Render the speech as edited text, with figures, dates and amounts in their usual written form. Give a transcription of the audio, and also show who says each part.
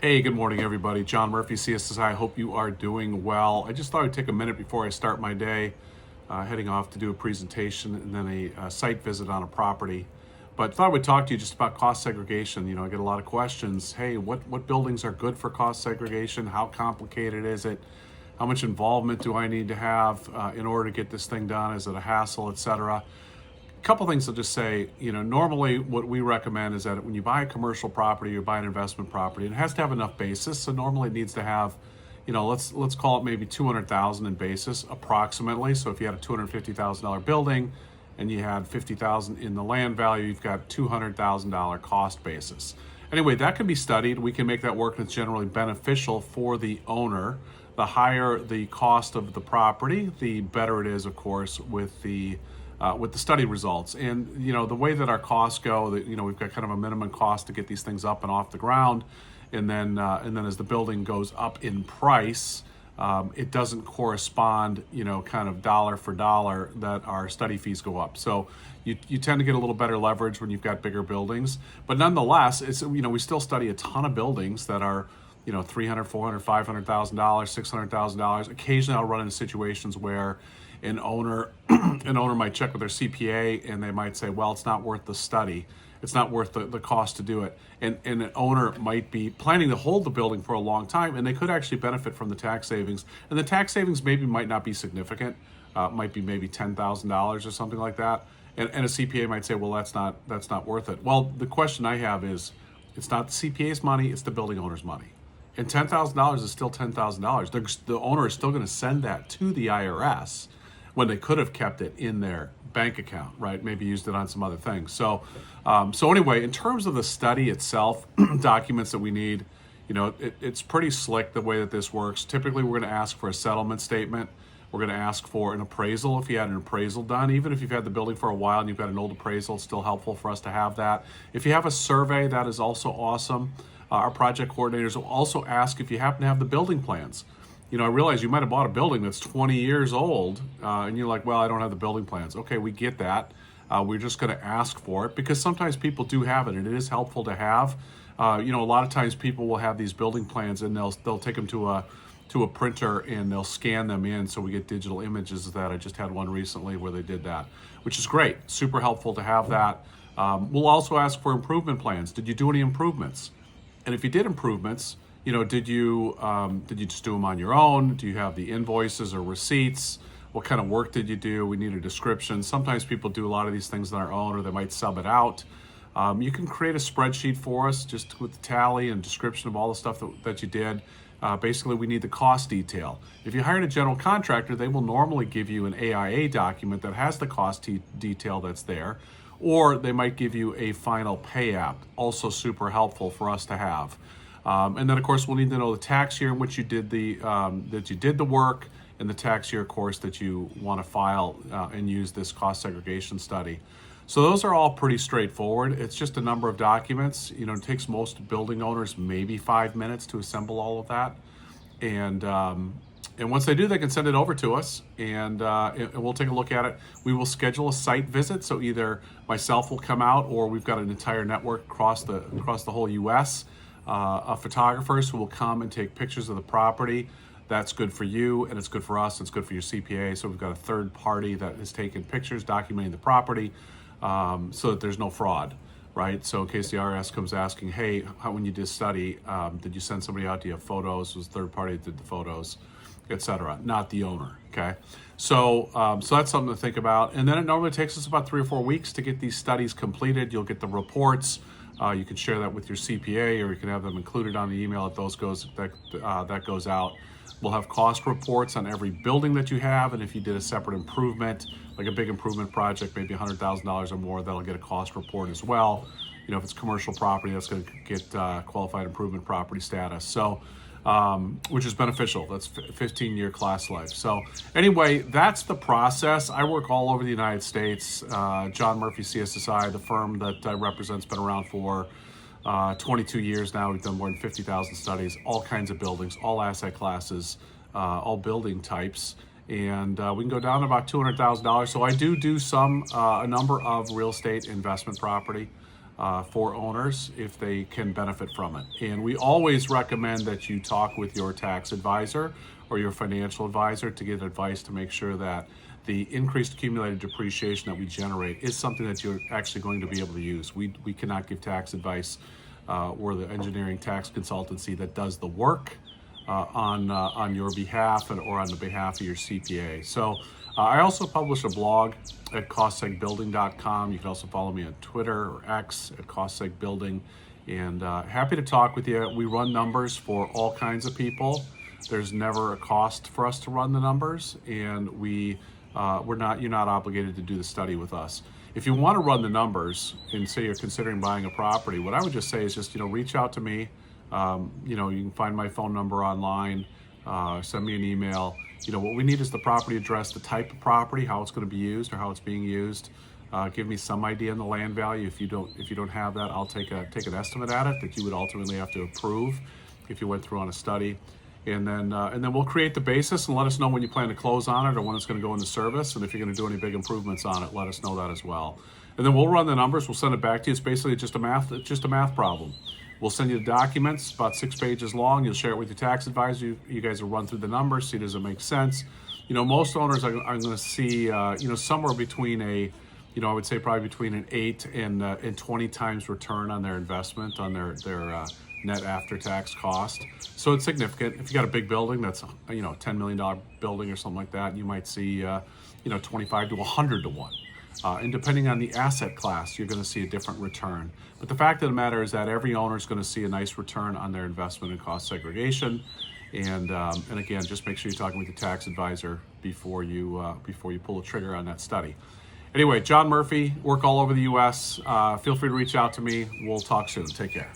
Speaker 1: Hey, good morning, everybody. John Murphy, CSSI. I hope you are doing well. I just thought I'd take a minute before I start my day, heading off to do a presentation and then a site visit on a property. But thought I would talk to you just about cost segregation. I get a lot of questions. Hey, what buildings are good for cost segregation? How complicated is it? How much involvement do I need to have in order to get this thing done? Is it a hassle, etc.? Couple things I'll just say. Normally what we recommend is that when you buy a commercial property, you buy an investment property, it has to have enough basis. So normally it needs to have, let's call it maybe 200,000 in basis approximately. So if you had a $250,000 building and you had 50,000 in the land value, you've got $200,000 cost basis. Anyway, that can be studied. We can make that work, and it's generally beneficial for the owner. The higher the cost of the property, the better it is, of course, with the study results. And the way that our costs go, that we've got kind of a minimum cost to get these things up and off the ground, and then as the building goes up in price, it doesn't correspond, kind of dollar for dollar that our study fees go up. So you tend to get a little better leverage when you've got bigger buildings. But nonetheless, it's we still study a ton of buildings that are $300,000, $400,000, $500,000, $600,000. Occasionally, I'll run into situations where an owner might check with their CPA and they might say, well, it's not worth the study. It's not worth the cost to do it. And an owner might be planning to hold the building for a long time, and they could actually benefit from the tax savings. And the tax savings might not be significant. Might be maybe $10,000 or something like that. And a CPA might say, well, that's not worth it. Well, the question I have is, it's not the CPA's money, it's the building owner's money. And $10,000 is still $10,000. The owner is still going to send that to the IRS when they could have kept it in their bank account, right? Maybe used it on some other things. So anyway, in terms of the study itself, documents that we need, it's pretty slick the way that this works. Typically, we're going to ask for a settlement statement. We're going to ask for an appraisal if you had an appraisal done. Even if you've had the building for a while and you've got an old appraisal, it's still helpful for us to have that. If you have a survey, that is also awesome. Our project coordinators will also ask if you happen to have the building plans. I realize you might have bought a building that's 20 years old, and you're like, well, I don't have the building plans. Okay, we get that. We're just going to ask for it because sometimes people do have it, and it is helpful to have. A lot of times people will have these building plans, and they'll take them to a printer and they'll scan them in, so we get digital images of that. I just had one recently where they did that, which is great. Super helpful to have that. We'll also ask for improvement plans. Did you do any improvements? And if you did improvements, did you just do them on your own? Do you have the invoices or receipts? What kind of work did you do? We need a description. Sometimes people do a lot of these things on their own, or they might sub it out. You can create a spreadsheet for us just with the tally and description of all the stuff that you did. Basically, we need the cost detail. If you hired a general contractor, they will normally give you an AIA document that has the cost detail that's there, or they might give you a final pay app, also super helpful for us to have. And then, of course, we'll need to know the tax year in which you did the work, and the tax year, of course, that you want to file and use this cost segregation study. So those are all pretty straightforward. It's just a number of documents. It takes most building owners maybe 5 minutes to assemble all of that. And once they do, they can send it over to us, and we'll take a look at it. We will schedule a site visit, so either myself will come out, or we've got an entire network across the whole U.S. Of photographers who will come and take pictures of the property. That's good for you, and it's good for us. It's good for your CPA. So we've got a third party that has taken pictures documenting the property, so that there's no fraud, right? So in case the IRS comes asking, hey, when you did study, did you send somebody out? Do you have photos? Was third party that did the photos, etc.? Not the owner. Okay, so that's something to think about. And then it normally takes us about 3 or 4 weeks to get these studies completed. You'll get the reports. You can share that with your CPA, or you can have them included on the email that goes out. We'll have cost reports on every building that you have, and if you did a separate improvement, like a big improvement project, maybe $100,000 or more, that'll get a cost report as well. If it's commercial property, that's going to get qualified improvement property status. So, which is beneficial. That's 15-year class life. So anyway, that's the process. I work all over the United States. John Murphy, CSSI, the firm that I represent, has been around for 22 years now. We've done more than 50,000 studies, all kinds of buildings, all asset classes, all building types. And we can go down to about $200,000. So I do a number of real estate investment property. for owners if they can benefit from it. And we always recommend that you talk with your tax advisor or your financial advisor to get advice to make sure that the increased accumulated depreciation that we generate is something that you're actually going to be able to use. We cannot give tax advice. We're the engineering tax consultancy that does the work on your behalf or on the behalf of your CPA. So I also publish a blog at costsegbuilding.com. You can also follow me on Twitter or X at costsegbuilding. And happy to talk with you. We run numbers for all kinds of people. There's never a cost for us to run the numbers, and you're not obligated to do the study with us. If you want to run the numbers and say you're considering buying a property, what I would just say is just reach out to me. You can find my phone number online. Send me an email. What we need is the property address, the type of property, how it's going to be used or how it's being used. Give me some idea on the land value. If you don't have that, I'll take an estimate at it that you would ultimately have to approve if you went through on a study. And then we'll create the basis and let us know when you plan to close on it or when it's going to go into service. And if you're going to do any big improvements on it, let us know that as well. And then we'll run the numbers. We'll send it back to you. It's basically just a math problem. We'll send you the documents, about 6 pages long. You'll share it with your tax advisor. You guys will run through the numbers, see does it make sense. Most owners are going to see somewhere between I would say probably between an 8 and 20 times return on their investment on their net after-tax cost. So it's significant. If you got a big building that's $10 million building or something like that, you might see 25 to 100 to 1. And depending on the asset class, you're going to see a different return. But the fact of the matter is that every owner is going to see a nice return on their investment in cost segregation. And again, just make sure you're talking with your tax advisor before you pull the trigger on that study. Anyway, John Murphy, work all over the U.S. Feel free to reach out to me. We'll talk soon. Take care.